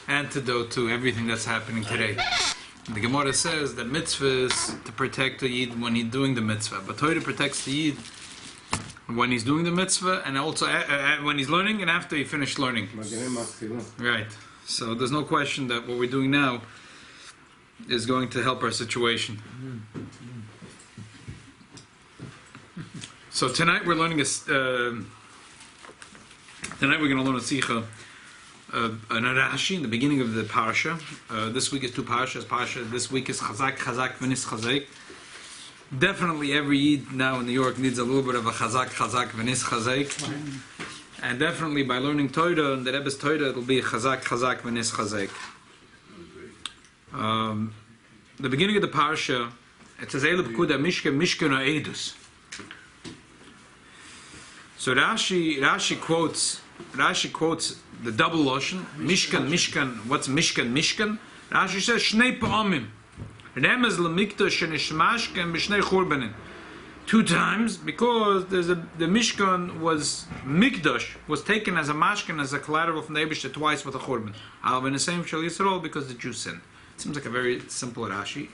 antidote to everything that's happening today. The Gemara says that mitzvah is to protect the Yid when he's doing the mitzvah, but Torah protects the Yid when he's doing the mitzvah and also when he's learning and after he finished learning. Right. So there's no question that what we're doing now is going to help our situation. So tonight we're learning tonight we're going to learn a Sicha, an Rashi in the beginning of the parsha. This week is two parshas. This week is Chazak V'nis Chazek. Definitely every Yid now in New York needs a little bit of a Chazak V'nis Chazek. And definitely by learning Torah and the Rebbe's Torah, it'll be Chazak V'nis Chazek. The beginning of the parsha, it says Eile Pikudai Mishkan Ha'edus. So Rashi quotes the double lashon Mishkan. What's Mishkan? Rashi says Shnei Pa'amim. Remez leMikdash shenishmashken b'shnei churbanim. 2 times because the Mishkan was Mikdash was taken as a mashkan, as a collateral from the Eibishter twice with a churban. However, in the same Shal Yisrael because the Jews sinned. It seems like a very simple Rashi.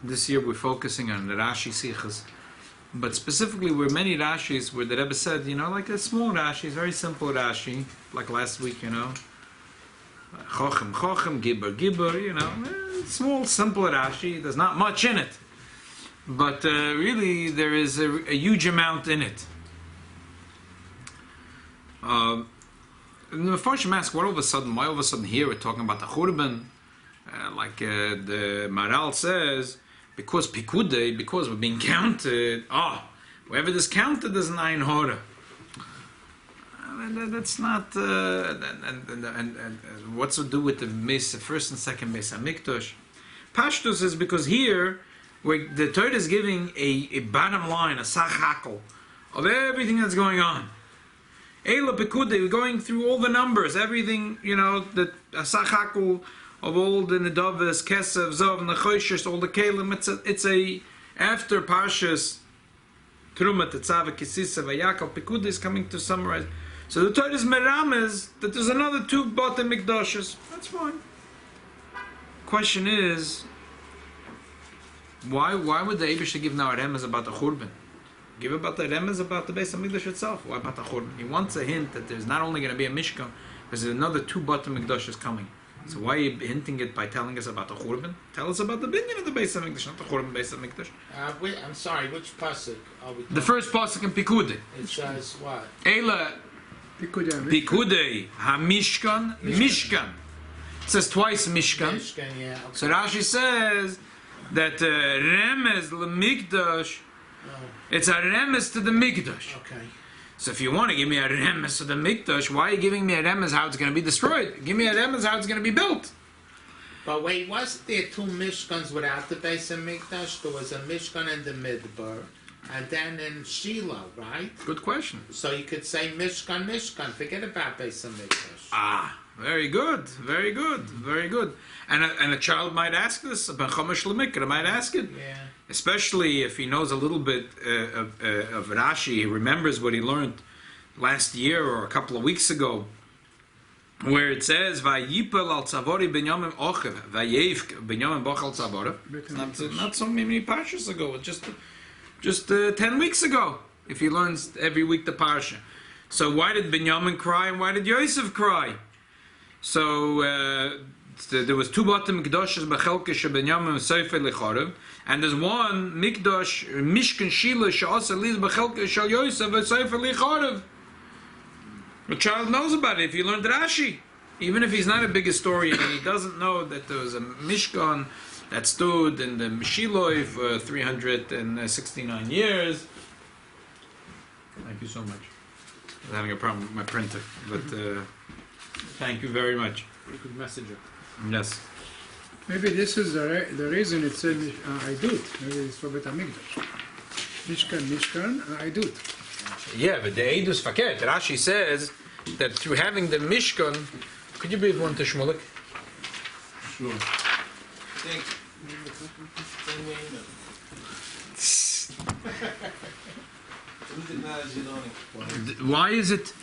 This year we're focusing on the Rashi Sichas. But specifically, where many Rashis, where the Rebbe said, like a small Rashi, very simple Rashi, like last week, Chochem, Gibber, small, simple Rashi. There's not much in it, but really there is a huge amount in it. The Mefarshim ask, why all of a sudden here we're talking about the Churban? The Maral says, because Pikudai, because we're being counted. Whoever is counted is an Ayin Hora. That's not. And what's to do with the first and second Beis Hamikdash? Pashtus is because here, where the Torah is giving a bottom line, a sachakel of everything that's going on. Eila Pikudai, we're going through all the numbers, everything, the sachakel of all the Nedavas, Kesev, Zov, Nechoshes, all the Kalim. It's a after Parshas Truma, Tetzaveh, Kisisa, Vayakal, Pikudai is coming to summarize. So the Torah is Meramez that there's another 2 bottom Mikdashes. That's fine. Question is, why would the Eibishter give now a remez about the Churban? Give about the remez about the Beis Hamikdash itself. Why about the Churban? He wants a hint that there's not only going to be a Mishkan, because there's another 2 bottom Mikdashes coming. So why are you hinting it by telling us about the Churban? Tell us about the binyan of the Beis Hamikdash, not the Churban Beis Hamikdash. I'm sorry, which pasuk are we? The first pasuk in Pikudi. It says what? Eila Pikudai HaMishkan Mishkan. It says twice Mishkan. Mishkan, yeah. Okay. So Rashi says that Remez LeMikdash. It's a Remez to the Mikdash. Okay. So if you want to give me a remez to the Mikdash, why are you giving me a remez how it's going to be destroyed? Give me a remez how it's going to be built. But wait, wasn't there 2 Mishkans without the Beis Hamikdash? There was a Mishkan in the Midbar, and then in Shiloh, right? Good question. So you could say Mishkan. Forget about Beis Hamikdash. Very good. And a child might ask this, about Chumash L'Mikra might ask it. Yeah. Especially if he knows a little bit of Rashi, he remembers what he learned last year or a couple of weeks ago, where it says, "Vayipel al tzavori Binyamin ochev, vayevk Binyamin boch al tzavora." Not so many parshas ago, just 10 weeks ago. If he learns every week the parsha, so why did Binyamin cry and why did Yosef cry? So there was 2 bottom mikdashes bechelke sheBinyamin sefer lechorev. And there's one Mikdash, Mishkan Shila, Sha'asa Liz B'chelka Shal Yosef, Sefer Licharev. The child knows about it if he learned Rashi. Even if he's not a big historian and he doesn't know that there was a Mishkan that stood in the Shiloi for 369 years. Thank you so much. I was having a problem with my printer, but thank you very much. You could message it. Yes. Maybe this is the reason it said Aidut. Maybe it's for Bet HaMikdash. Mishkan, Aidut. Yeah, but the Eidus Faket. Rashi says that through having the Mishkan, could you breathe one to Shmulik? Sure. Why is it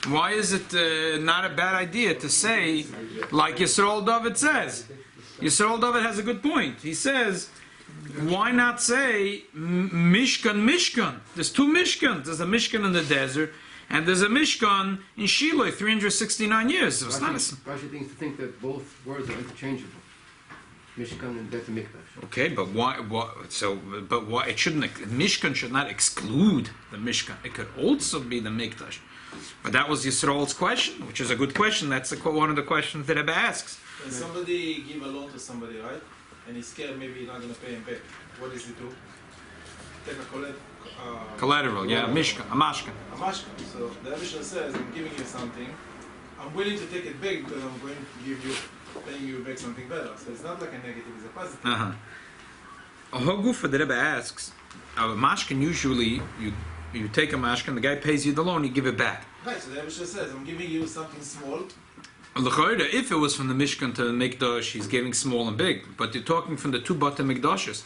Why is it not a bad idea to say, like Yisrael David says? Yisrael David has a good point. He says, why not say Mishkan? There's two Mishkans. There's a Mishkan in the desert, and there's a Mishkan in Shiloh, 369 years. So it's not a... Rashi thinks to think that both words are interchangeable. Mishkan and Bet Mikdash. Okay, but why? But why? It shouldn't. Mishkan should not exclude the Mishkan. It could also be the Mikdash. But that was Yisrael's question, which is a good question. That's one of the questions that Rebbe asks. When somebody give a loan to somebody, right, and he's scared maybe he's not going to pay him back, what does he do? Take a Collateral, yeah, Mishkan, a mashkan. A mashkan. So the Mishnah says, I'm giving you something, I'm willing to take it back because I'm going to give you, paying you back something better. So it's not like a negative, it's a positive. A Hogufa, the Rebbe asks, a mashkan usually, you take a mashkan, the guy pays you the loan, you give it back. Right, so the Mishnah says, I'm giving you something small. If it was from the Mishkan to the Mikdash, he's giving small and big. But you're talking from the two Bata Mikdashes.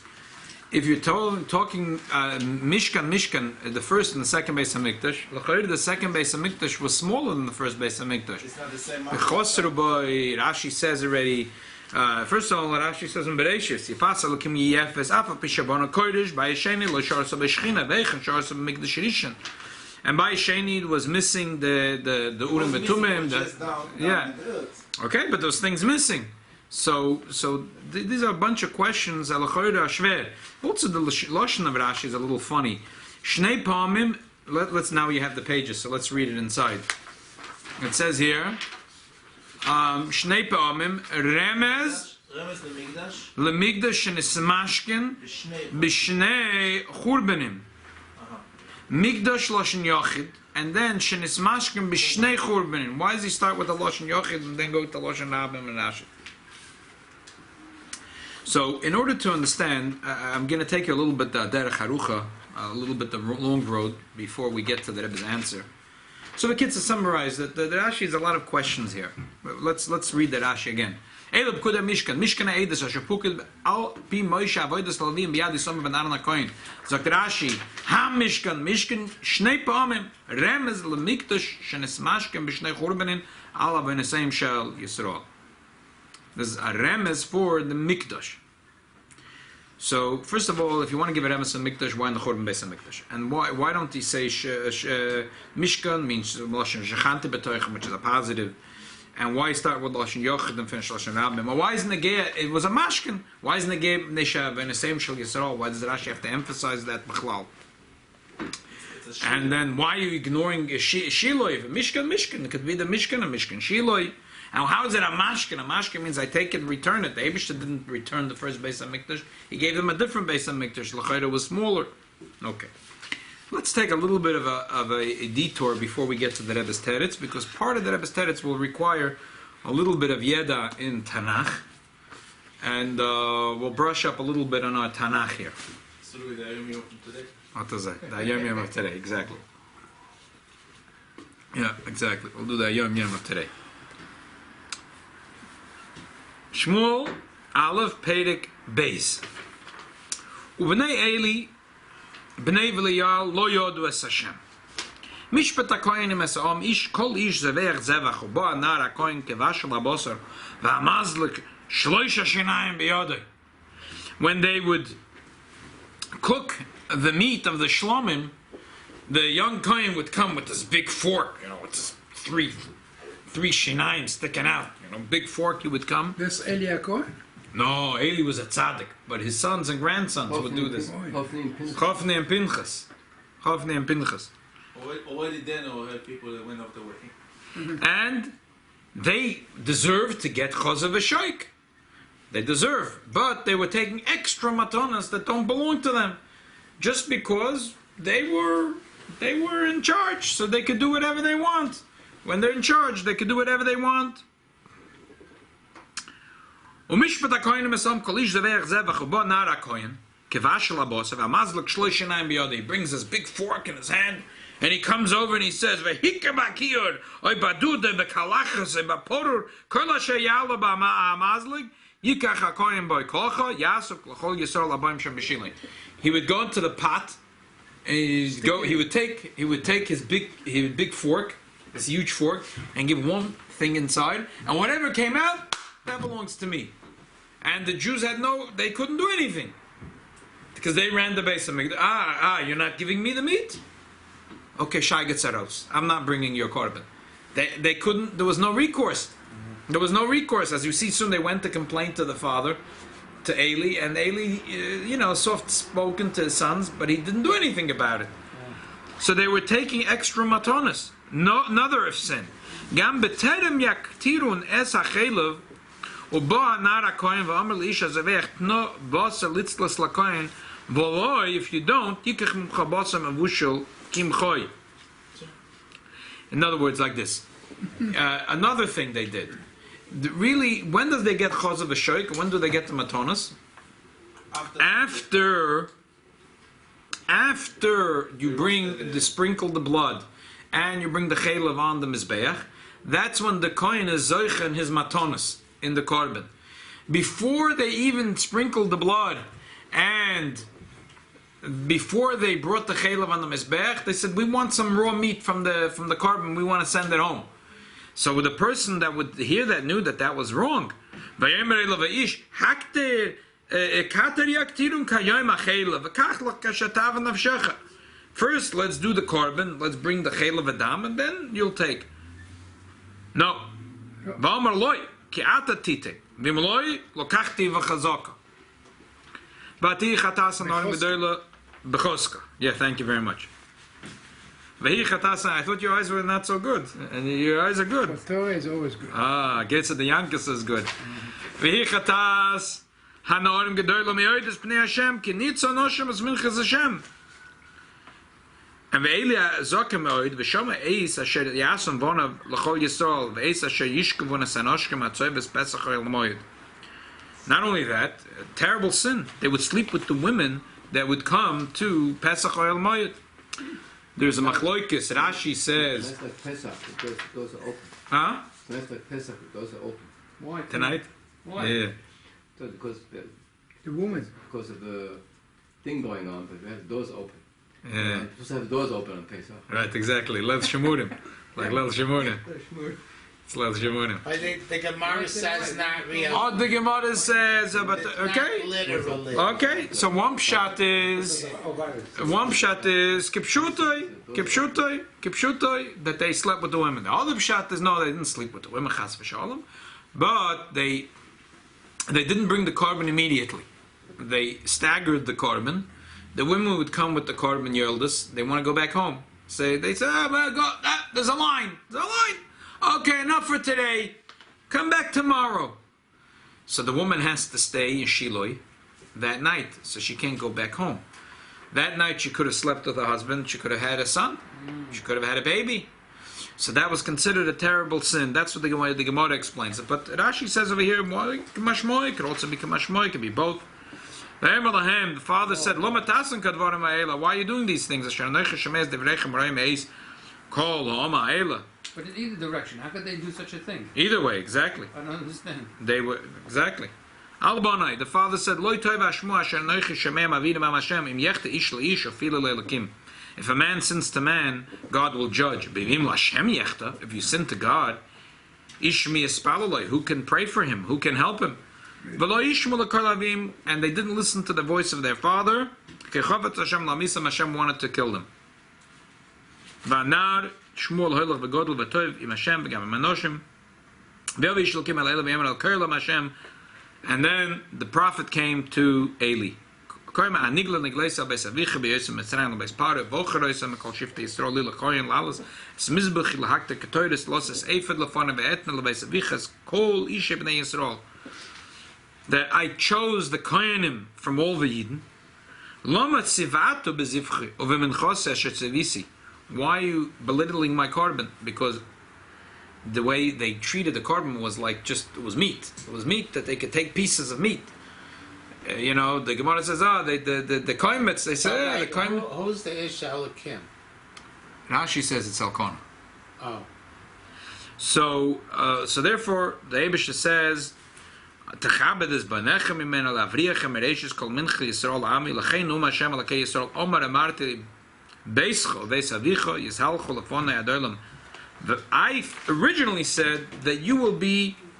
If you're talking Mishkan, the first and the second base of Mikdash, the second base of Mikdash was smaller than the first base of Mikdash. It's not the same. Rashi says already. First of all, Rashi says in Bereshis, Yifasa Lakim Yefes Afa Pishabana Kodesh by Sheni Lo Sharsa Beshchina Vechen Sharsa Mikdash Rishon. And by Sheni it was missing the Urim Betumim. Yeah. Okay, but those things missing. So these are a bunch of questions. Also, the lashon of Rashi is a little funny. Shnei Pamim. Let's now you have the pages, so let's read it inside. It says here, Shnei Pamim Remez LeMikdash Shenismashkin B'Shnei Churbanim. Mikdash Lashon Yochid, and then Shenismashkin B'Shnei Churbanim. Why does he start with the Lashon Yochid and then go to Lashon Rabim and Rashi? So, in order to understand, I'm going to take you a little bit derech harucha, a little bit the long road before we get to the Rebbe's answer. So, the kids to summarize that the Rashi has a lot of questions here. Let's read the Rashi again. Elab Kuda Mishkan, Mishkan Eides Asher Pukid Al Pi Moshe Avodas Lavim Biyad Yisomim Ben Aaron HaKohen. Sagt Rashi, Ha Mishkan Shnei Pamim Remez LeMikdash Shenismashken B'Shnei Churbanin Al Avoneseim Shel Yisrael. There's a remez for the Mikdash. So, first of all, if you want to give a remez on Mikdash, why in the Churban Beis HaMikdash? And why don't he say Mishkan means Lashon Shechante B'Toichem, which is a positive, and why start with Lashon Yochid and finish Lashon Rabim? Or why isn't the Geya, it was a Mashkan, why isn't the Geya Nesha V'Nesem Shel Yisrael? Why does the Rashi have to emphasize that B'chlal? And then why are you ignoring Shiloh? Mishkan, it could be the Mishkan Shiloh. Now, how is it a mashkin? A mashkin means I take it and return it. The Eibishter didn't return the first base of Mikdash. He gave them a different base of Mikdash. L'chayra was smaller. Okay. Let's take a little bit of a detour before we get to the Rebbe's Teretz, because part of the Rebbe's Teretz will require a little bit of Yeda in Tanakh, and we'll brush up a little bit on our Tanakh here. So do we the Yom Yom today? What is that? The Yom Yom of today, exactly. Yeah, exactly. We'll do the Yom Yom of today. Shmuel Aleph Perek Beis. Ubnei Eli Bnei V'liyal lo yodu es Hashem. Mishpat HaKoyenim es Ha'om ish kol ish zevech zevach ubo anar HaKoyen kevash l'abosar v'amazlik shloisha shinayim b'yodei. When they would cook the meat of the shlomim, the young Kohen would come with this big fork, with this three shinayim sticking out. Big fork, he would come. This Eli HaKohen? No, Eli was a tzaddik, but his sons and grandsons would do this. Chofni and Pinchas. Already then, or had people that went off the way. And they deserved to get chazav v'shoik. They deserve, but they were taking extra matanas that don't belong to them, just because they were in charge, so they could do whatever they want. When they're in charge, they could do whatever they want. Umishpat HaKoyenim es Ha'om kol ish zevech zevach ubo nar HaKoyen kevash l'abosar v'amazlik shlosh shinayim b'yodei. He brings this big fork in his hand, and he comes over and he says, "V'hikar b'kiyur oy badude b'kalachas b'porur kol asher ya'ala b'amazlik yikach HaKoyen b'oy kolcha yasuk l'chol Yisrael abayim shem b'shilin." He would go into the pot, and he would take his big fork, this huge fork, and give one thing inside, and whatever came out, that belongs to me. And the Jews they couldn't do anything. Because they ran the Beis HaMikdash. You're not giving me the meat? Okay, Shai Getzaros. I'm not bringing your korban. They couldn't, there was no recourse. There was no recourse. As you see soon, they went to complain to the father, to Eli, and Eli, soft-spoken to his sons, but he didn't do anything about it. So they were taking extra matonas. No, another of sin. Gam beterem yaktirun es hachelav, uba nar hakohen v'omer l'isha zavech tno basa litzlas lakohen, v'loi, if you don't, yikach mimcha basa mavushel kimchoi. In other words, like this. Another thing they did. Really, when does they get chazav v'shoik? When do they get the matonas? After you sprinkle the blood and you bring the chaylev on the mizbeach, that's when the kohen is zoich in his matonas in the korban. Before they even sprinkled the blood and before they brought the chaylev on the mizbeach, they said, we want some raw meat from the korban, we want to send it home. So the person that would hear that knew that was wrong. First, let's do the korban, let's bring the chaylev adam, and then you'll take. No. Yeah, thank you very much. I thought your eyes were not so good, and your eyes are good. Torah is always good. Gets it, the Yankus is good. Hanorim gedoylo meoides pnei Hashem ki nitzo noshem as minchas Hashem. And ve'elia zokem meoid v'shoma eis asher yason vonav l'chol Yisrael ve'eis asher yishkem vonas anoshkem atzoy v'spesach oil moed. Not only that, a terrible sin. They would sleep with the women that would come to Pesach oil moed. There's a machloikis. Rashi says. That's like Pesach. The doors are open. Huh? That's like Pesach. The doors are open. Why? Tonight? Why? Yeah. So because The woman. because of the thing going on, but we have the doors open. Yeah. You're supposed to have the doors open on Pesach. Right, exactly. Leil Shemurim. Like Leil Shemurim. It's Leil Shemurim. I think the Gemara says not real. Oh, the Gemara says about It's okay. not literally. Okay, so one pshat is kipshutoi, that they slept with the women. The other pshat is no, they didn't sleep with the women, chas v'shalom, but they didn't bring the korban immediately. They staggered the korban. The women would come with the korban yeldas. They want to go back home. They say, there's a line. Okay, enough for today. Come back tomorrow. So the woman has to stay in Shiloi that night, so she can't go back home. That night she could have slept with her husband, she could have had a son, she could have had a baby. So that was considered a terrible sin. That's what the Gemara explains it. But Rashi says over here, it could also be kamashmoy, it could be both. The father said, why are you doing these things? But in either direction, how could they do such a thing? Either way, exactly. I don't understand. They were exactly. Al-Banai, the father said, if a man sins to man, God will judge. If you sin to God, who can pray for him? Who can help him? And they didn't listen to the voice of their father. Hashem wanted to kill them. Shmuel hoilach v'godel v'tov im Hashem v'gam im anoshim and then the prophet came to Eli. That I chose the Kohanim from all the Yidden. Why are you belittling my korban? Because the way they treated the korban was like it was meat. It was meat that they could take pieces of meat. The Gemara says, the koimets, they say, the koimets. Who's the Ish Elikim? Rashi says it's Elkanah. Oh. So therefore, the Eibusha says, Techabed is banechem imenu lavriachem ereishis kol mincha Yisrael ami lachein Hashem alakei Yisrael Omar amarti Beischo, Beis Avicho, Yishalcho Lefonei Adolam, I originally said that you will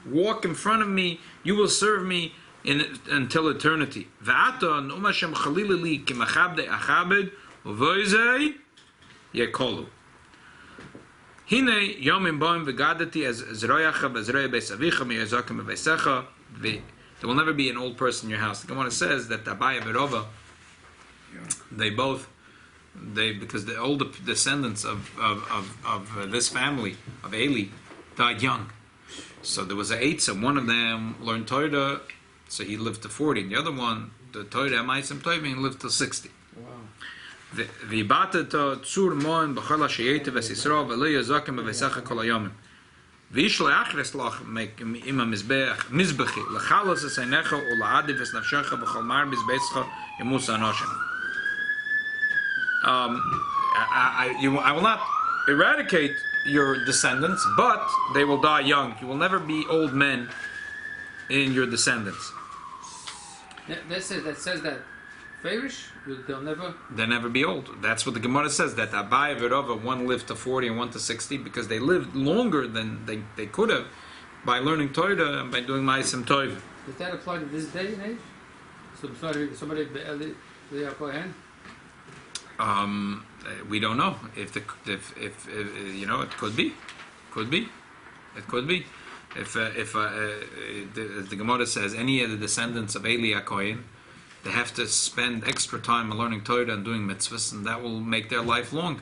walk in front of me, you will serve me until eternity. Ve'ata nu'ma Hashem chalila li ki machabdei achabed uvoizei yekolu. Hine yomim boim v'gadati as zroyacha v'zroya beis avicha miyazakim v'veisecha. There will never be an old person in your house. The Gemara says that Abaya and Rova, because the older descendants of this family of Eli died young. So there was an eitzah. One of them learned Torah, so he lived to 40. And the other one, the Torah Amaisim Tovim, he lived to 60. V'ibata to tzur moen b'chol ha'sheyete v'sisro v'lo yazakim v'veisecha kol hayomim. V'yishlo achres lach ima mizbechi l'chalos eseinecha u'la'adiv es nafshecha b'chol mar mizbeischa imus anoshim. I will not eradicate your descendants, but they will die young. You will never be old men in your descendants. That says that Farish, they'll never be old. That's what the Gemara says, that Abai and Rava, one lived to 40 and one to 60, because they lived longer than they could have by learning Torah and by doing Ma'asim Tov. Does that apply to this day and age? So somebody Kohen? We don't know if you know, it could be. If the Gemara says any of the descendants of Eli Kohen, they have to spend extra time on learning Torah and doing mitzvahs, and that will make their life long.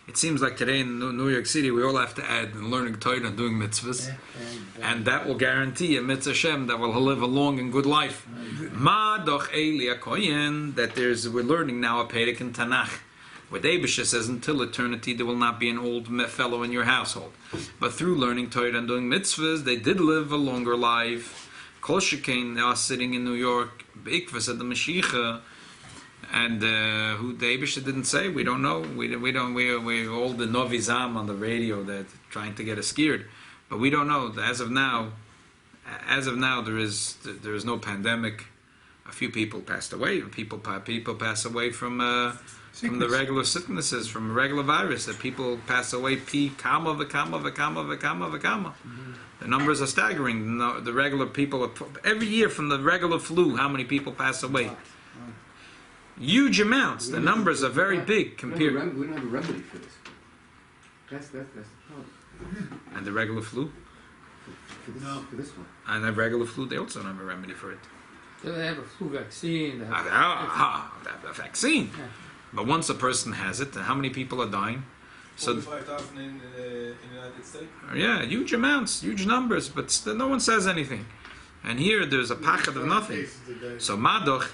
It seems like today in New York City we all have to add learning Torah and doing mitzvahs, and that will guarantee a mitzvah Shem that will live a long and good life. Ma doch Eli Kohen, that we're learning now a Perek in Tanakh, where the Eibusha says until eternity there will not be an old fellow in your household. But through learning Torah and doing mitzvahs, they did live a longer life. Kol Shekain, they are sitting in New York, B'ikvas at the Mashiach, and who the Eibusha didn't say, we don't know. We're all the Novizam on the radio that trying to get us scared, but we don't know. As of now, there is no pandemic. A few people passed away. People pass away from the regular sicknesses, from a regular virus. That people pass away. Kama. The numbers are staggering. The regular people, every year from the regular flu, how many people pass away? Huge amounts. The numbers are very big compared. We don't have a remedy for this. That's the problem. And the regular flu? For this one. And the regular flu, they also don't have a remedy for it. They have a flu vaccine. They have a vaccine. Yeah. But once a person has it, how many people are dying? So 45,000 in the United States? Yeah, huge amounts, huge numbers, but still no one says anything. And here there's a pachad of nothing. So Madoch,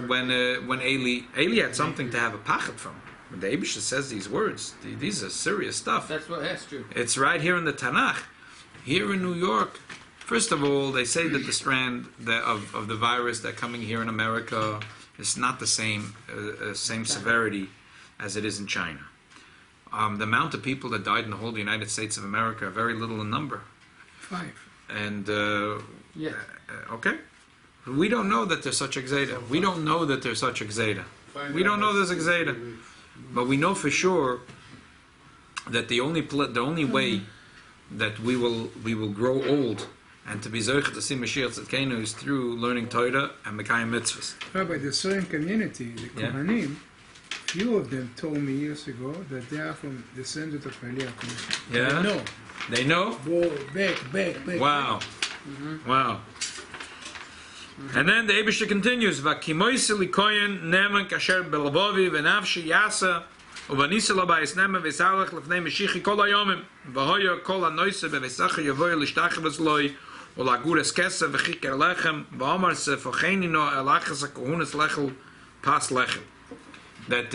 when Eli had something to have a pachad from. When the Eibusha says these words, these are serious stuff. That's what has to. It's right here in the Tanakh. Here in New York, first of all, they say that the strand of the virus that coming here in America is not the same severity as it is in China. The amount of people that died in the whole United States of America are very little in number. 5. And Yeah. Okay, we don't know that there's such a Gzeda. We don't know that there's such a Gzeda. We don't know there's a Gzeda, but we know for sure that the only way that we will grow old and to be zoich to see Mashiach Tzidkenu is through learning Torah and Mekayim mitzvahs. Rabbi, the Syrian community, the Kohanim, few of them told me years ago that they are from descendants of Eli Kohen. Yeah, they know. Go back. Wow, wow. And then the Eibusha continues, "Vakimoiseli koyin neman kasher belavovi v'nafshi yasa uvanisa lo ba'is neman v'salach lefnei Mashiach kol hayomim v'hoya kol hanoisa b'veisacha yavoy l'shtachav loi u'lagures kesef v'chiker lechem v'omar sefocheinino elachas hakohunas lechel pas lechem." That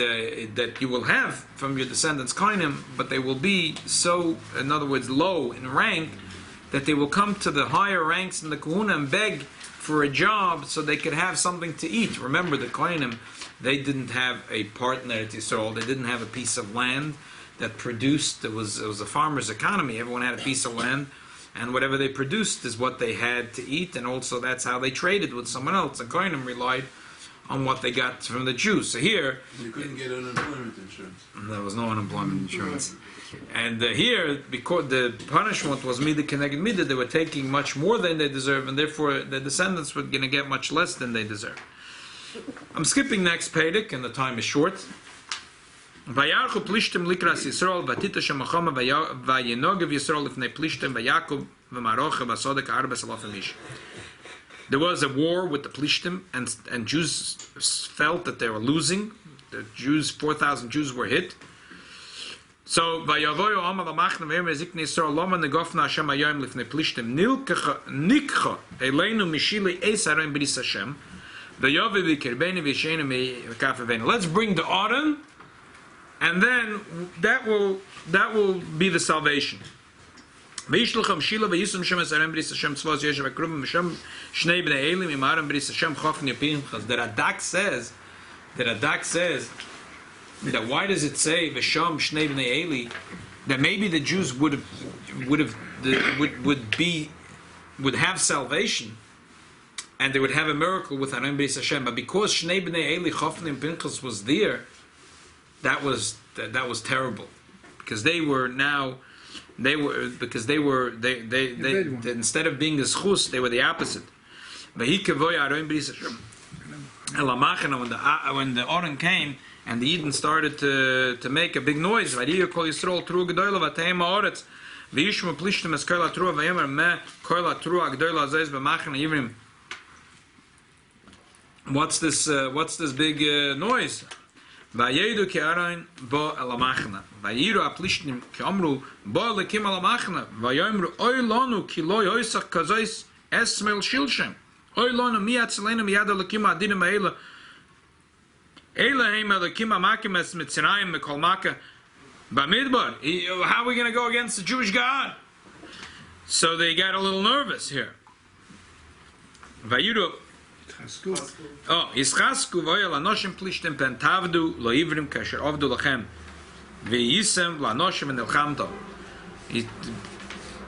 you will have from your descendants koinim, but they will be so, in other words, low in rank, that they will come to the higher ranks in the kahuna and beg for a job so they could have something to eat. Remember, the koinim, they didn't have a partner at Yisrael. They didn't have a piece of land that produced. It was a farmer's economy. Everyone had a piece of land, and whatever they produced is what they had to eat, and also that's how they traded with someone else. The koinim relied on what they got from the Jews. So here, You couldn't get unemployment insurance. there was no unemployment insurance. And here, because the punishment was mida keneged mida, they were taking much more than they deserve, and therefore the descendants were going to get much less than they deserve. I'm skipping next Pedic, and the time is short. Vayarchu plishtim likras Yisrael vatita shemachama vayenogev Yisrael lifnei plishtim vayakov v'marocha v'sodek arbes alafim ish. There was a war with the plishtim, and Jews felt that they were losing. The Jews, 4,000 Jews were hit. So vayavoyu Amar lamachna v'yomer ziknei Yisrael loma negofna Hashem hayom lifnei plishtim nikcha eleinu mishili eis haroim b'ris Hashem v'yovi v'kirbeni v'yisheinu v'kafavenu. Let's bring the Aron, and then that will be the salvation. V'yishlacham shila v'yisum shem es haroim b'ris Hashem tzvos yeshav akruvim v'shem shnei b'nei elim im haroim b'ris Hashem chofni pinchas. The Radak says that why does it say V'sham Shnei B'nei Eli, that maybe the Jews would have salvation and they would have a miracle with Harim B'ris Hashem, but because Shnei B'nei Eli Chofni and Pinchas was there, that was terrible, because they instead of being the schus, they were the opposite. When the Oren came and the Eden started to make a big noise, what's this big noise? Vayedu ki Aron bo elamachna. Vayiru aplishtim ki amru bo lekim elamachna. Vayomru oy lanu ki lo yoisach kazois esmel shilshem. Oy lanu mi atzalenu miyad lekim adinim ha'ela. Ela heim lekim ha'makim es mitzrayim mekol maka b'midbar. How are we going to go against the Jewish God? So they got a little nervous here. Vayiru Yischasku v'oyel anoshim plishtim pen tavdu lo ivrim kasher ovdu lachem v'yisem lanoshim v'nilchamto.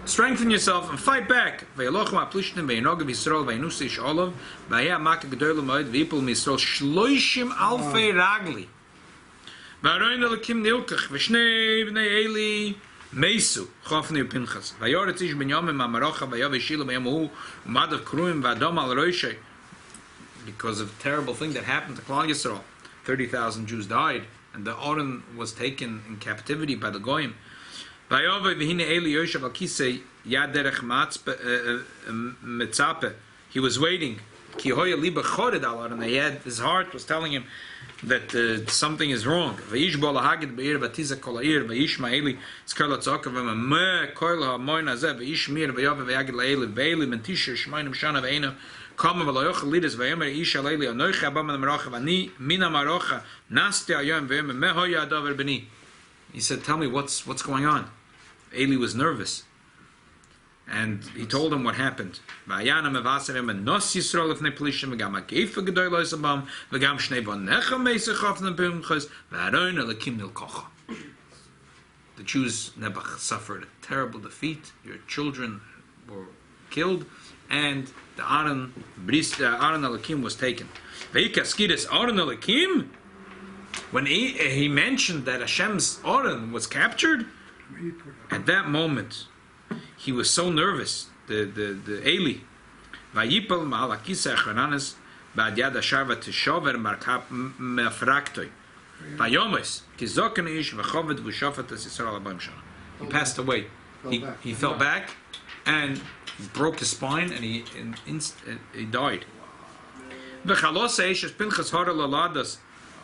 Strengthen yourself and fight back. V'yelochem ha-plishtim v'yinogav Yisrael v'yinusi ish olav v'ayah maka g'doyla moed v'yipul m'Yisrael shloishim alfei ragli v'aroin elakim nilkach v'shnei b'nei Eli Meisu, Chofni Pinchas. Vayoretz ish b'nyomim ha'marocha v'yav eshila v'yamuhu u'madav kruim v'adom al roshei. Because of a terrible thing that happened to Klal Yisrael. 30,000 Jews died, and the Aron was taken in captivity by the Goyim. He was waiting. His heart was telling him that something is wrong. Come v'loyoch lidas v'yomer ish aleili anoich abam l'marocha v'ani mina marocha nasti ayom v'yomer mehoya adavar b'ni. He said, tell me what's going on. Eli was nervous, and he told him what happened. V'ayana mevaserem v'nos Yisrael l'fnei plishim v'gam ha'geifa g'doy lo'isabam v'gam shnei bonecha meisachov n'pimchos v'aron elakim nilkocha. The Jews, Nebuch, suffered a terrible defeat. Your children were killed, and the Aron Elakim was taken. Aron Elakim, when he mentioned that Hashem's Aron was captured, at that moment he was so nervous. The Eli, Vayipal Ma'alakisa Echananes Ba'ad Yad Hasharva Tishover Markap Mefraktoi Vayomes Kizokan Ish V'Choved V'Shofet Es Yisrael Abam Shana. He passed away. He fell back and broke his spine, and he died. V'chalos ha'eshes Pinchas hara lolas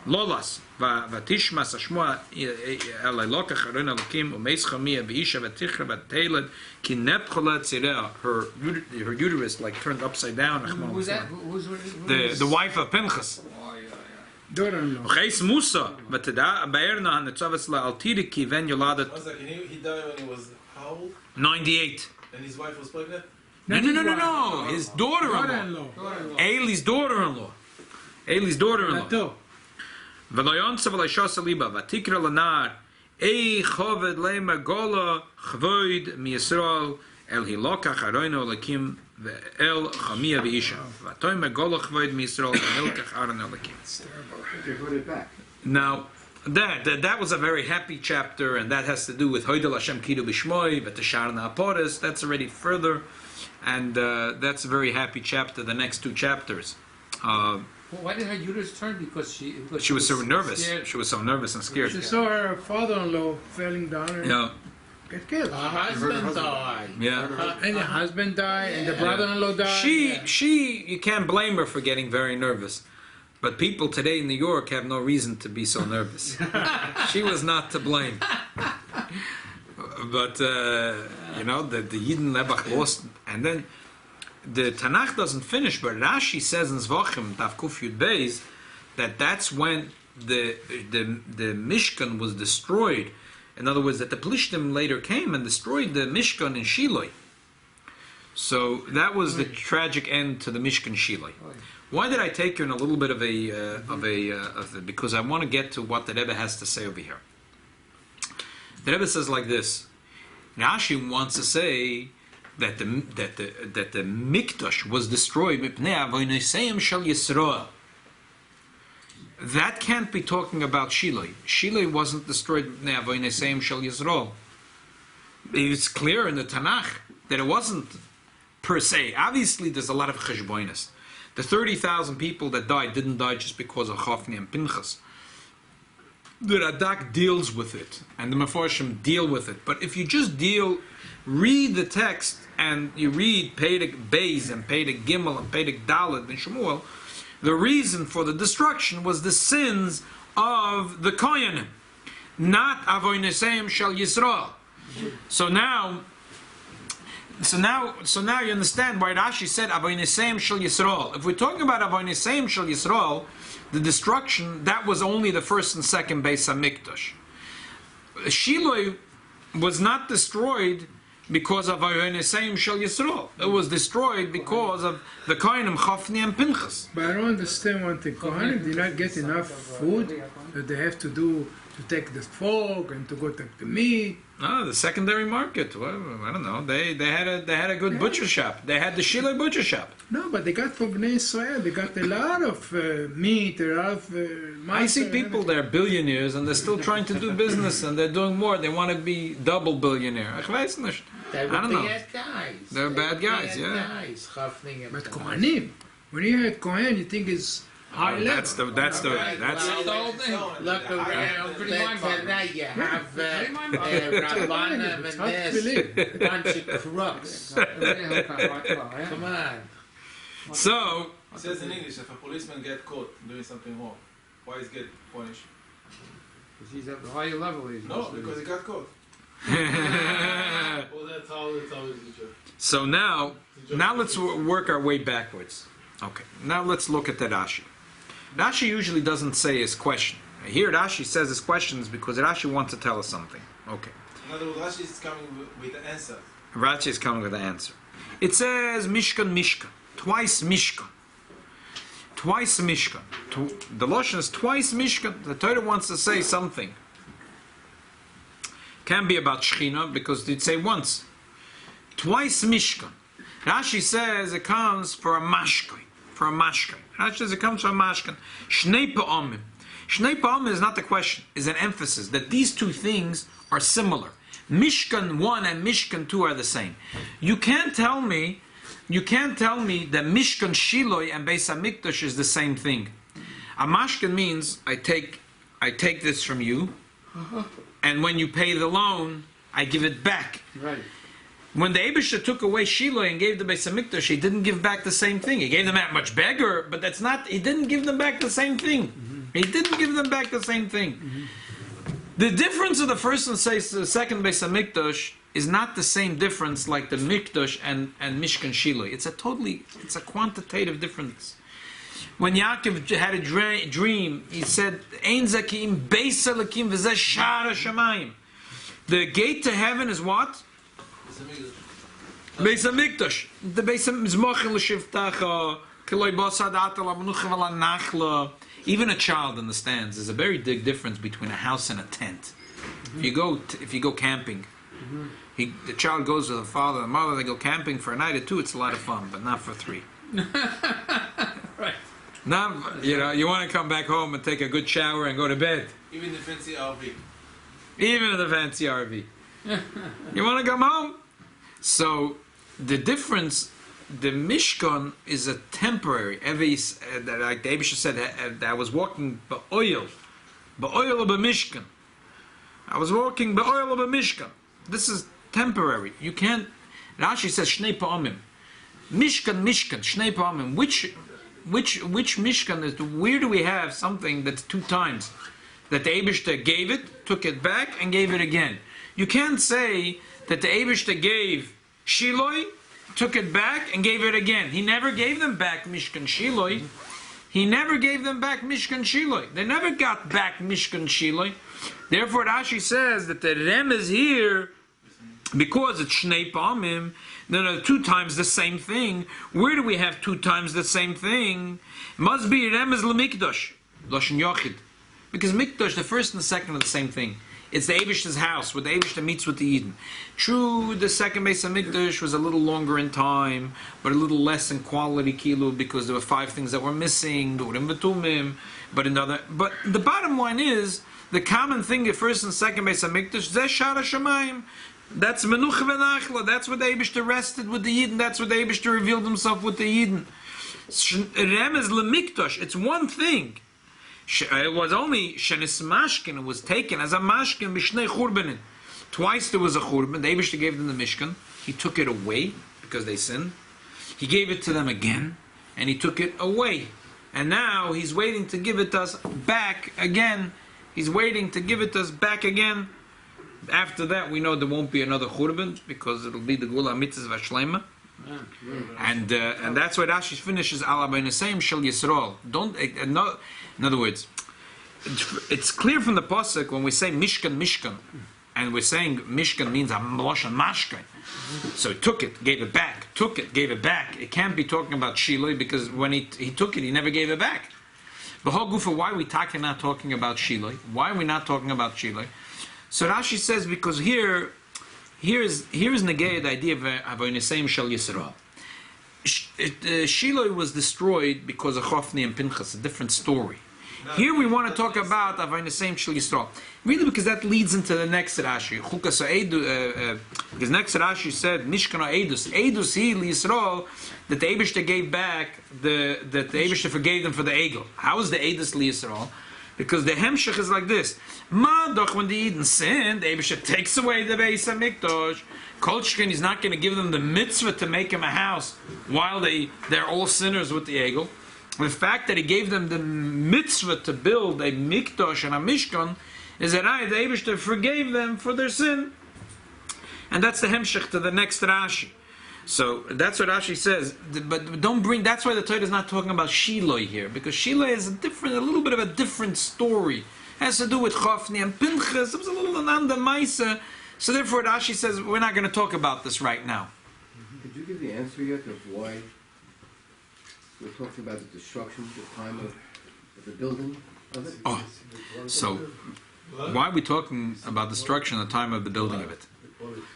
v'tishmas hashmua elelokach Aron Elakim u'meischa mia v'isha v'tichra v'teiled ki nepchola tzirea. Her uterus like turned upside down. Who's that? The wife of Pinchas. V'cheis Musa v'teda ba'erna ha'netzavas la'altiri ki ven yoladet. One second, he died when he was how old? 98. And his wife was pregnant? No. His daughter-in-law. Eli's daughter-in-law. V'loyonsa v'loyshos aliba v'tikra l'nar ei choved le'ma gola chvoid mi'Yisrael El hilokach aroino lakim ve'el chamia ve'isha. V'atoimer golach void mi'Yisrael ve'ilkach aroino lakim. They put it back. Now, that was a very happy chapter, and that has to do with Hoidel Hashem Kidu B'Shmoi, V'Tashar Na'aporis. That's already further, and that's a very happy chapter. The next two chapters. Well, why did her uterus turn? Because She was so nervous. scared. She was so nervous and scared. She saw her father-in-law falling down and Yeah, get killed. Her husband died. yeah. And the husband died, and the brother-in-law died. You can't blame her for getting very nervous. But people today in New York have no reason to be so nervous. She was not to blame. But, the Yidden Lebach lost. And then the Tanakh doesn't finish, but Rashi says in Zvachim, Tav Kuf Yud Beis, that's when the Mishkan was destroyed. In other words, that the Plishtim later came and destroyed the Mishkan in Shiloi. So that was the tragic end to the Mishkan Shiloi. Why did I take you in a little bit because I want to get to what the Rebbe has to say over here. The Rebbe says like this. Rashi wants to say that the Mikdash was destroyed mipnei avonosayim shel Yisroel. That can't be talking about Shiloi. Shiloi wasn't destroyed mipnei avonosayim shel Yisroel. It's clear in the Tanakh that it wasn't per se. Obviously, there's a lot of cheshbonis. The 30,000 people that died didn't die just because of Chofni and Pinchas. The Radak deals with it, and the Meforshim deal with it. But if you just read the text, and you read Peirik Beis and Peirik Gimel and Peirik Dalet and Shemuel, the reason for the destruction was the sins of the Kohanim, not Avonosayim Shel Yisrael. So now you understand why Rashi said Avonosayim Shel Yisrael. If we're talking about Avonosayim Shel Yisrael, the destruction, that was only the first and second Beis HaMikdash. Shiloi was not destroyed because of Avonosayim Shel Yisrael. It was destroyed because of the Kohanim Chofni and Pinchas. But I don't understand one thing. Kohanim did not get enough food that they have to do to take the fork and to go take the meat. No, the secondary market. Well, I don't know. They had a good butcher shop. They had the Shiloi butcher shop. No, but they got for Bnei Israel. They got a lot of meat, a lot of I see people that are billionaires and they're still trying to do business and they're doing more. They want to be double billionaire. I don't know. Bad guys. They're bad guys, Bad yeah. guys. Chofni and But Pinchas. Kohanim, when you hear Kohen, you think it's high level. That's the whole thing. Look around, Pretty today mind-boggling. you have Rabbanim It's and hard to this believe. bunch of crooks. Come on. So, It says in English, if a policeman get caught doing something wrong, why is get punished? He's at the higher level. No, because he got caught. Well, that's always the joke. so now let's work our way backwards. Okay, now let's look at the Rashi. Rashi usually doesn't say his question. Here Rashi says his questions because Rashi wants to tell us something. Okay. In other words, Rashi is coming with the answer. Rashi is coming with the answer. It says Mishkan, Mishkan. Twice Mishkan. Twice Mishkan. The Lashon is twice Mishkan. The Torah wants to say something. Can be about Shechina because it say once. Twice Mishkan. Rashi says it comes for a mashkai. For a mashkai. Rashi says it comes for a mashkan. Shnei pa'amim. Shnei pa'amim is not the question, is an emphasis that these two things are similar. Mishkan 1 and Mishkan 2 are the same. You can't tell me that Mishkan Shiloi and Beis HaMikdash is the same thing. A mashkan means I take this from you, and when you pay the loan, I give it back. Right. When the Eibusha took away Shiloi and gave the Beis HaMikdash, he didn't give back the same thing. He gave them that much bigger, but he didn't give them back the same thing. He didn't give them back the same thing. The difference of the first and the second Beis HaMikdash is not the same difference like the Mikdash and Mishkan Shiloi. It's a quantitative difference. When Yaakov had a dream, he said, Ein zakim beis elakim v'zeh shara shamayim. The gate to heaven is what? Beis HaMikdash. The Beis HaMizmochin l'shivtacha kiloi bosad atal amanucha v'lanachla. Even a child understands there's a very big difference between a house and a tent. If you go camping, The child goes with the father and the mother. They go camping for a night or two. It's a lot of fun, but not for 3. Right. Now, you want to come back home and take a good shower and go to bed. Even the fancy RV. Even in the fancy RV. You want to come home? So, the difference, the Mishkan is a temporary. Like the Abisha said, I was walking ba'oil of a Mishkan. I was walking ba'oil of a Mishkan. This is temporary. You can't. Rashi says Shnei Pa'amim. Mishkan, Shnei Pa'amim. Which Mishkan is? Where do we have something that's 2 times? That the Eibishter gave it, took it back, and gave it again. You can't say that the Eibishter gave Shiloi, took it back, and gave it again. He never gave them back Mishkan Shiloi. He never gave them back Mishkan Shiloi. They never got back Mishkan Shiloi. Therefore, Rashi says that the Rem is here because it's Shnei Pa'amim. No, 2 times the same thing. Where do we have 2 times the same thing? Must be Rem is L'Mikdash, Lashon Yochid. Because Mikdash, the first and the second are the same thing. It's the Eibishter's house, where the Eibishter meets with the Eden. True, the second base of Mikdash was a little longer in time, but a little less in quality, kilu, because there were 5 things that were missing, but the bottom line is, the common thing, the first and second base of Mikdash, Zeh Shara Shamayim. That's Menucha V'Nachla. That's where the Eibishter rested with the Eden. That's where the Eibishter revealed himself with the Eden. Remez L'Mikdash. It's one thing. It was only Shenis Mashkin. It was taken as a Mashkin B'Shnei Churbanin. Twice there was a Churban. The Eibishter gave them the Mishkan. He took it away because they sinned. He gave it to them again, and he took it away. And now he's waiting to give it to us back again. He's waiting to give it to us back again. After that, we know there won't be another Churban because it'll be the Gula Mitzvah V'Shleima. And that's why Rashi finishes Ala B'Nesayim Shel Yisrael. In other words, it's clear from the pasuk when we say Mishkan, and we're saying Mishkan means a Lashon Mashkan. So he took it, gave it back. Took it, gave it back. It can't be talking about Shiloi because when he took it, he never gave it back. But Gufa, why are we not talking about Shiloi? Why are we not talking about Shiloi? So Rashi says because here is negayed the idea of Avonisayim Shel Yisrael. Shiloi was destroyed because of Chofni and Pinchas, a different story. Here we want to talk about Avonisayim Shel Yisrael. Really, because that leads into the next Rashi. Because next Rashi said Mishkan Eidus. Eidus he Yisrael that the Eibishter gave back that the Eibishter forgave them for the Egel. How is the Eidus Yisrael? Because the Hemshech is like this. Madach, when the Eden sinned, the Eibishter takes away the Beis HaMikdash. Kolchkin is not going to give them the mitzvah to make him a house while they're all sinners with the Egel. The fact that he gave them the mitzvah to build a Mikdash and a Mishkan is that the Eibishter forgave them for their sin. And that's the Hemshech to the next Rashi. So that's what Rashi says. But don't bring. That's why the Torah is not talking about Shiloi here, because Shiloi is a little bit of a different story. It has to do with Chofni and Pinchas. It was a little Ananda Maisa. So therefore, Rashi says we're not going to talk about this right now. Did you give the answer yet of why we're talking about the destruction, the time of the building of it? Oh, so why are we talking about destruction at the time of the building of it?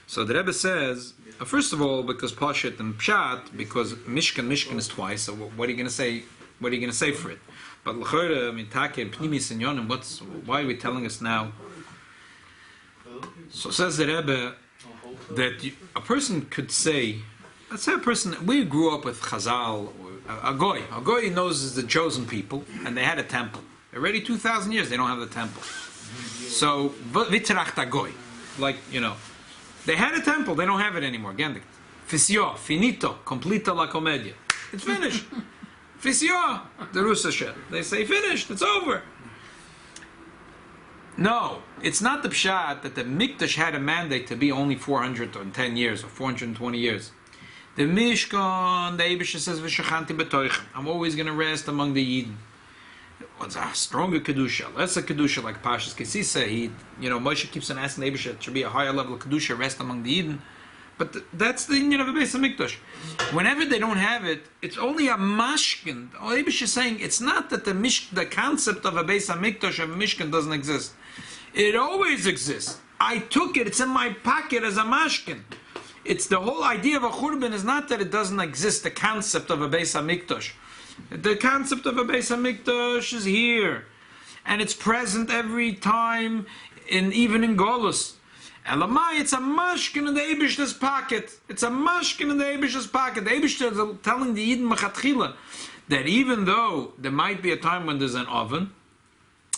So the Rebbe says, first of all, because Pashit and Pshat, because Mishkan is twice. So what are you going to say? What are you going to say for it? But L'chora, Mitake, and Pnimis and Yonim, why are we telling us now? So says the Rebbe that a person could say, let's say a person, we grew up with Chazal, a Goy. A Goy knows is the chosen people, and they had a temple. Already 2,000 years, they don't have the temple. So, Vitzrach Goy, like, they had a temple, they don't have it anymore. Again, Fisio, finito, completa la commedia. It's finished. Fisio, the Rusashet. They say finished, it's over. No, it's not the Pshat that the Mikdash had a mandate to be only 410 years or 420 years. The Mishkan, the Eibishter says, V'shachanti b'toichem. I'm always going to rest among the Yidden. What's a stronger Kedusha, lesser Kedusha, like Pashas Kesisa. Moshe keeps on asking the Eibishter, it should be a higher level of Kedusha, rest among the Yidden. But that's the Indian of the Beis HaMikdash. Whenever they don't have it, it's only a mashkin. The Eibishter is saying it's not that the concept of a Beis HaMikdash, of a mishkan, doesn't exist. It always exists. I took it, it's in my pocket as a mashkin. It's the whole idea of a churban is not that it doesn't exist, the concept of a Beis HaMikdash. The concept of a Beis HaMikdash is here. And it's present every time, even in Golus. Elamai, it's a mashkin in the Eibishter's pocket. It's a mashkin in the Eibishter's pocket. The Eibishter is telling the Yidden Mechatchila that even though there might be a time when there's an oven,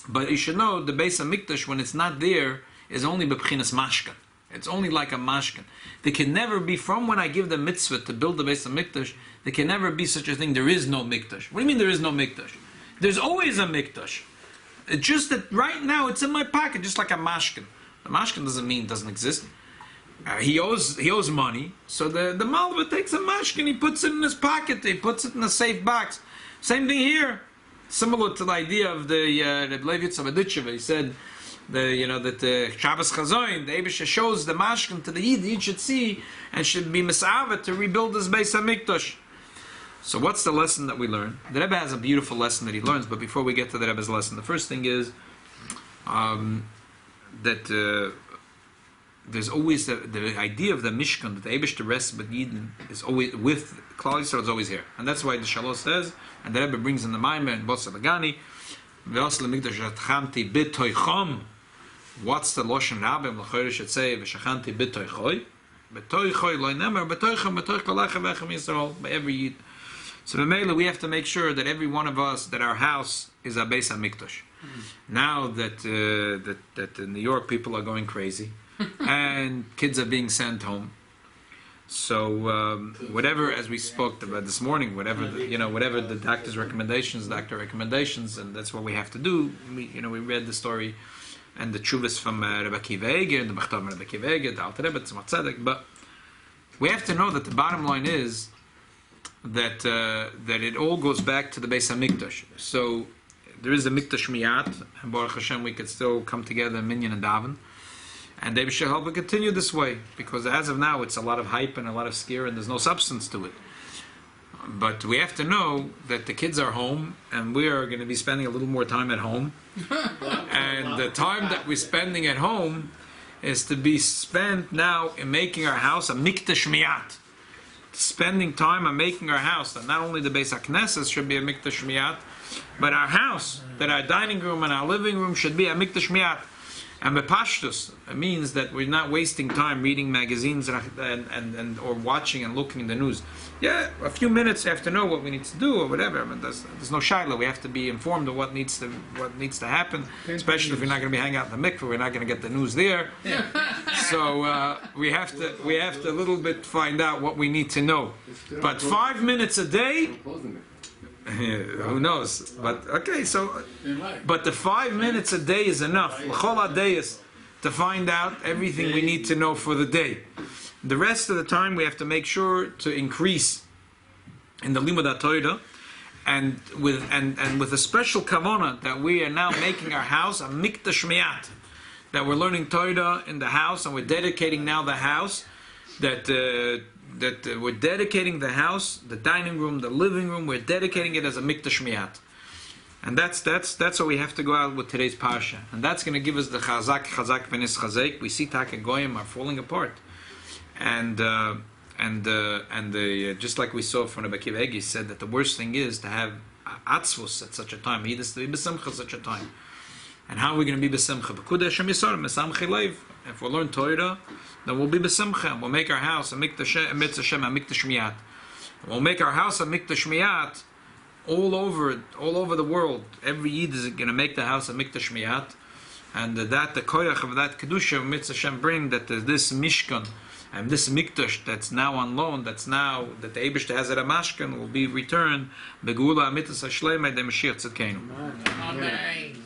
but you should know the Beis HaMikdash, when it's not there, is only b'pchinas mashkin. It's only like a mashkin. There can never be, from when I give the mitzvah to build the Beis HaMikdash, there can never be such a thing, there is no mikdash. What do you mean there is no mikdash? There's always a mikdash. It's just that right now it's in my pocket, just like a mashkin. The mashkin doesn't mean it doesn't exist. He owes money, so the malva takes a mashkin, he puts it in his pocket, he puts it in a safe box. Same thing here, similar to the idea of the Reb Levi Tzavaditchev. He said that the Shabbos Chazoin, the Eibusha shows the mashkin to the Yid should see and should be misavah to rebuild his Beis HaMikdash. So what's the lesson that we learn? The Rebbe has a beautiful lesson that he learns, but before we get to the Rebbe's lesson, the first thing is that there's always the idea of the Mishkan, that the Eibishter rests with Yidden, is always with Klal Yisrael, is always here. And that's why the Shalosh says, and the Rebbe brings in the Maimer and Bosel Agani, V'osel Mikdash Atchanti B'toichom. What's the Loshen Rabbim? L'choyer should say, V'shachanti B'toichoi. B'toichoi loy nemer, B'toichem, B'toich Kolachem V'echem Yisrael, by every Yid. So B'meila, we have to make sure that every one of us, that our house is a Beis HaMikdash. Now that in New York people are going crazy, and kids are being sent home, so whatever, as we spoke about this morning, whatever the doctor recommendations, and that's what we have to do. We read the story and the chuvas from Rabbi Akiva Eiger, the Machtav Rabbi Akiva Eiger, the Alter Rebbe, Tzemach Tzedek, but we have to know that the bottom line is that it all goes back to the Beis HaMikdash. So there is a Mikdash Miyat, and Baruch Hashem we could still come together in Minyan and Daven, and they should help it continue this way, because as of now it's a lot of hype and a lot of scare and there's no substance to it. But we have to know that the kids are home and we are going to be spending a little more time at home, and the time that we're spending at home is to be spent now in making our house a Mikdash Miyat. Spending time on making our house, and not only the Beis HaKnesses should be a Mikdash Miyat, but our house, that our dining room and our living room should be a Mikdash Miyat. And Bepashtus, it means that we're not wasting time reading magazines and or watching and looking in the news. Yeah, a few minutes you have to know what we need to do or whatever. I mean, there's no shaila. We have to be informed of what needs to happen, especially if we're not going to be hanging out in the mikveh. We're not going to get the news there. So we have to a little bit find out what we need to know. But 5 minutes a day. Who knows? But okay, so but the 5 minutes a day is enough. L'chol hadayis, to find out everything we need to know for the day. The rest of the time we have to make sure to increase in the limud HaTorah, and with a special kavanah that we are now making our house a mikdash miyat, that we're learning Torah in the house and we're dedicating now the house, that we're dedicating the house, the dining room, the living room, we're dedicating it as a mikdash miyat. And that's what we have to go out with today's parsha. And that's going to give us the chazak v'nis chazek. We see Taka Goyim are falling apart. And just like we saw from Rabbi Akiva Eiger, he said that the worst thing is to have atzvus at such a time. He is to be besimcha at such a time. And how are we going to be besimcha? Pikudai Hashem Yisrael, mesamchi leiv. If we learn Torah, then we'll be besimcha. We'll make our house a mikdash miyat. We'll make our house a mikdash miyat all over the world. Every Yid is going to make the house a mikdash miyat, and the koyach of that kedusha mitzvah Hashem bring that this mishkan and this mikdash that's now on loan, that the Eibishter has at a mashkan, will be returned. Begula mitzvah shleimah de Mashiach tzedkeinu. Amen.